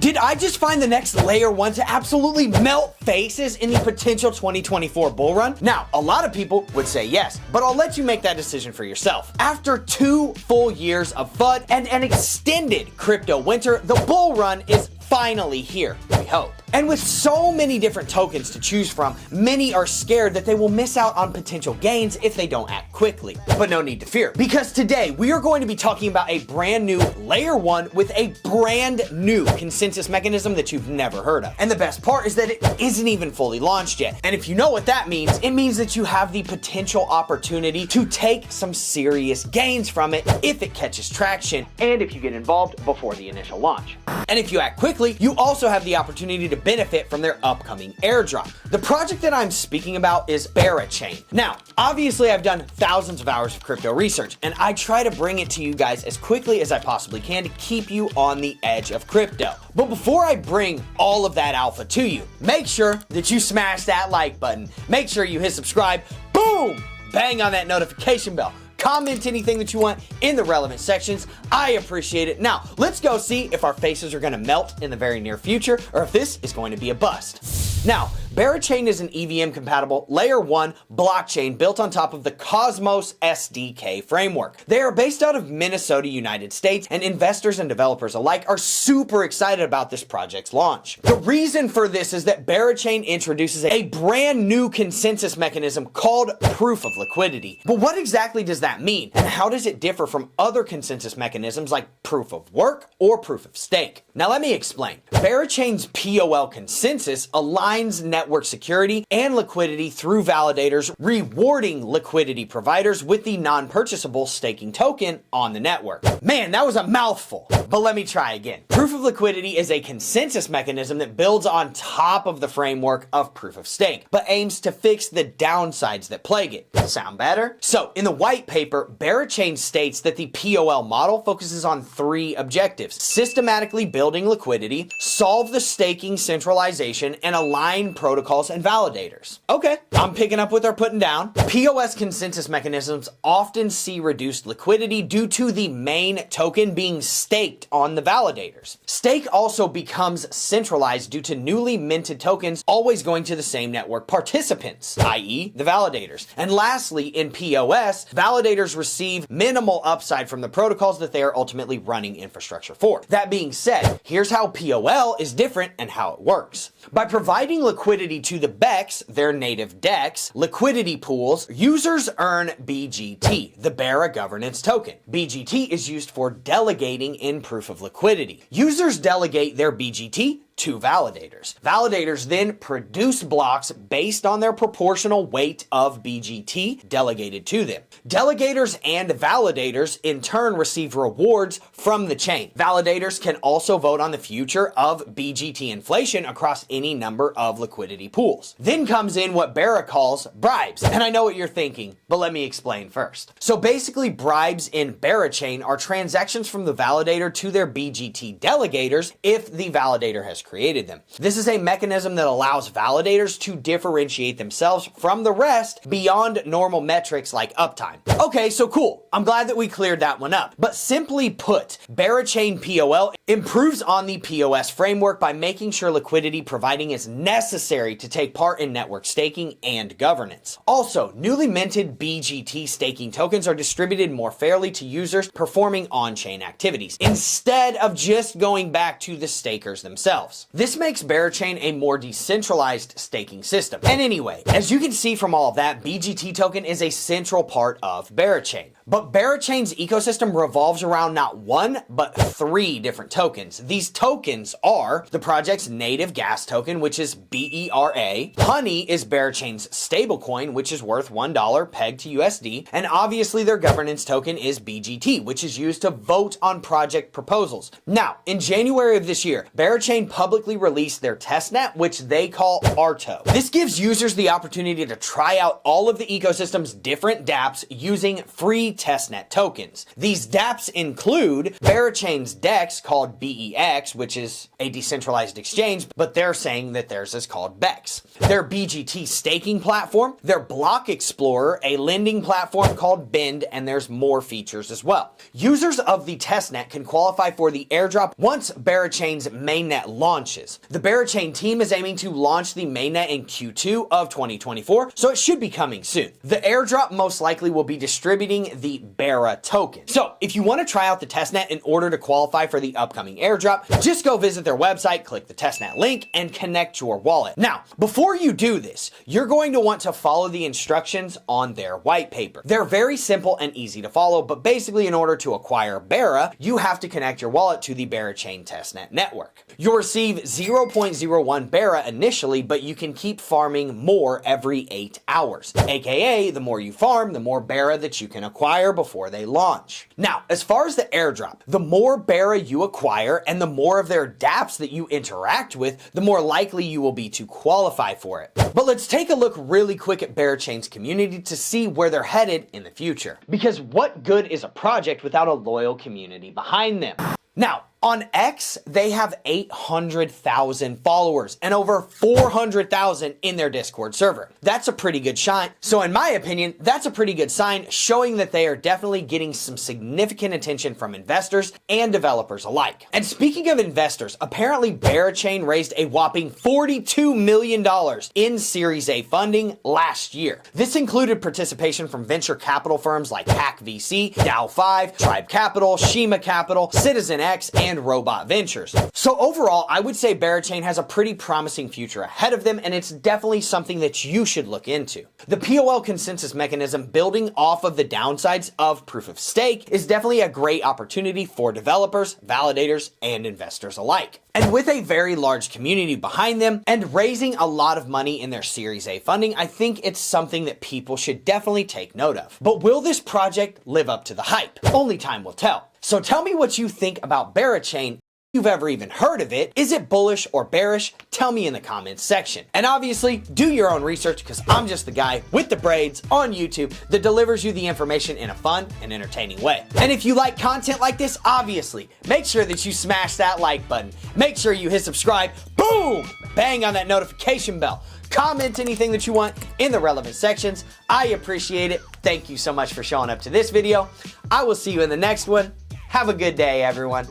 Did I just find the next layer 1 to absolutely melt faces in the potential 2024 bull run? Now, a lot of people would say yes, but I'll let you make that decision for yourself. After 2 full years of FUD and an extended crypto winter, the bull run is finally here, we hope. And with so many different tokens to choose from, many are scared that they will miss out on potential gains if they don't act quickly. But no need to fear, because today we are going to be talking about a brand new layer 1 with a brand new consensus mechanism that you've never heard of. And the best part is that it isn't even fully launched yet. And if you know what that means, it means that you have the potential opportunity to take some serious gains from it if it catches traction and if you get involved before the initial launch. And if you act quickly, you also have the opportunity to benefit from their upcoming airdrop. The project that I'm speaking about is Berachain. Now, obviously I've done thousands of hours of crypto research, and I try to bring it to you guys as quickly as I possibly can to keep you on the edge of crypto. But before I bring all of that alpha to you, make sure that you smash that like button. Make sure you hit subscribe, boom, bang on that notification bell. Comment anything that you want in the relevant sections. I appreciate it. Now, let's go see if our faces are going to melt in the very near future or if this is going to be a bust. Now, Berachain is an EVM-compatible Layer 1 blockchain built on top of the Cosmos SDK framework. They are based out of Minnesota, United States, and investors and developers alike are super excited about this project's launch. The reason for this is that Berachain introduces a brand new consensus mechanism called Proof of Liquidity. But what exactly does that mean, and how does it differ from other consensus mechanisms like Proof of Work or Proof of Stake? Now let me explain. Berachain's POL consensus aligns network security and liquidity through validators, rewarding liquidity providers with the non-purchasable staking token on the network. Man, that was a mouthful, but let me try again. Proof of liquidity is a consensus mechanism that builds on top of the framework of proof of stake, but aims to fix the downsides that plague it. Sound better? So, in the white paper, Berachain states that the POL model focuses on 3 objectives: systematically building liquidity, solve the staking centralization, and align protocols and validators. Okay, I'm picking up what they're putting down. POS consensus mechanisms often see reduced liquidity due to the main token being staked on the validators. Stake also becomes centralized due to newly minted tokens always going to the same network participants, i.e. the validators. And lastly, in POS, validators receive minimal upside from the protocols that they are ultimately running infrastructure for. That being said, here's how POL is different and how it works. By providing liquidity to the BEX, their native DEX, liquidity pools, users earn BGT, the Bera governance token. BGT is used for delegating in proof of liquidity. Users delegate their BGT to validators. Validators then produce blocks based on their proportional weight of BGT delegated to them. Delegators and validators in turn receive rewards from the chain. Validators can also vote on the future of BGT inflation across any number of liquidity pools. Then comes in what Bera calls bribes. And I know what you're thinking, but let me explain first. So basically, bribes in Berachain are transactions from the validator to their BGT delegators if the validator has created them. This is a mechanism that allows validators to differentiate themselves from the rest beyond normal metrics like uptime. Okay, so cool. I'm glad that we cleared that one up. But simply put, Berachain POL improves on the POS framework by making sure liquidity providing is necessary to take part in network staking and governance. Also, newly minted BGT staking tokens are distributed more fairly to users performing on-chain activities, instead of just going back to the stakers themselves. This makes Berachain a more decentralized staking system. And anyway, as you can see from all of that, BGT token is a central part of Berachain. But Berachain's ecosystem revolves around not 1, but 3 different tokens. These tokens are the project's native gas token, which is BERA. Honey is Berachain's stablecoin, which is worth $1 pegged to USD. And obviously their governance token is BGT, which is used to vote on project proposals. Now, in January of this year, Berachain publicly released their testnet, which they call Arto. This gives users the opportunity to try out all of the ecosystem's different dApps using free the testnet tokens. These dApps include Berachain's DEX called BEX, which is a decentralized exchange, but they're saying that theirs is called BEX. Their BGT staking platform, their Block Explorer, a lending platform called Bend, and there's more features as well. Users of the testnet can qualify for the airdrop once Berachain's mainnet launches. The Berachain team is aiming to launch the mainnet in Q2 of 2024, so it should be coming soon. The airdrop most likely will be distributing the Bera token. So if you want to try out the testnet in order to qualify for the upcoming airdrop, just go visit their website, click the testnet link, and connect your wallet. Now, before you do this, you're going to want to follow the instructions on their white paper. They're very simple and easy to follow, but basically in order to acquire Bera, you have to connect your wallet to the Berachain testnet network. You'll receive 0.01 Bera initially, but you can keep farming more every 8 hours. AKA, the more you farm, the more Bera that you can acquire before they launch. Now, as far as the airdrop, the more Bera you acquire and the more of their dApps that you interact with, the more likely you will be to qualify for it. But let's take a look really quick at Berachain's community to see where they're headed in the future. Because what good is a project without a loyal community behind them? Now, on X, they have 800,000 followers and over 400,000 in their Discord server. That's a pretty good sign. So in my opinion, that's a pretty good sign showing that they are definitely getting some significant attention from investors and developers alike. And speaking of investors, apparently Berachain raised a whopping $42 million in Series A funding last year. This included participation from venture capital firms like Hack VC, DAO5, Tribe Capital, Shima Capital, Citizen X, and Robot Ventures. So overall, I would say Berachain has a pretty promising future ahead of them, and it's definitely something that you should look into. The POL consensus mechanism building off of the downsides of proof of stake is definitely a great opportunity for developers, validators, and investors alike. And with a very large community behind them and raising a lot of money in their Series A funding, I think it's something that people should definitely take note of. But will this project live up to the hype? Only time will tell. So tell me what you think about Berachain. If you've ever even heard of it. Is it bullish or bearish? Tell me in the comments section. And obviously, do your own research because I'm just the guy with the braids on YouTube that delivers you the information in a fun and entertaining way. And if you like content like this, obviously, make sure that you smash that like button. Make sure you hit subscribe. Boom! Bang on that notification bell. Comment anything that you want in the relevant sections. I appreciate it. Thank you so much for showing up to this video. I will see you in the next one. Have a good day, everyone.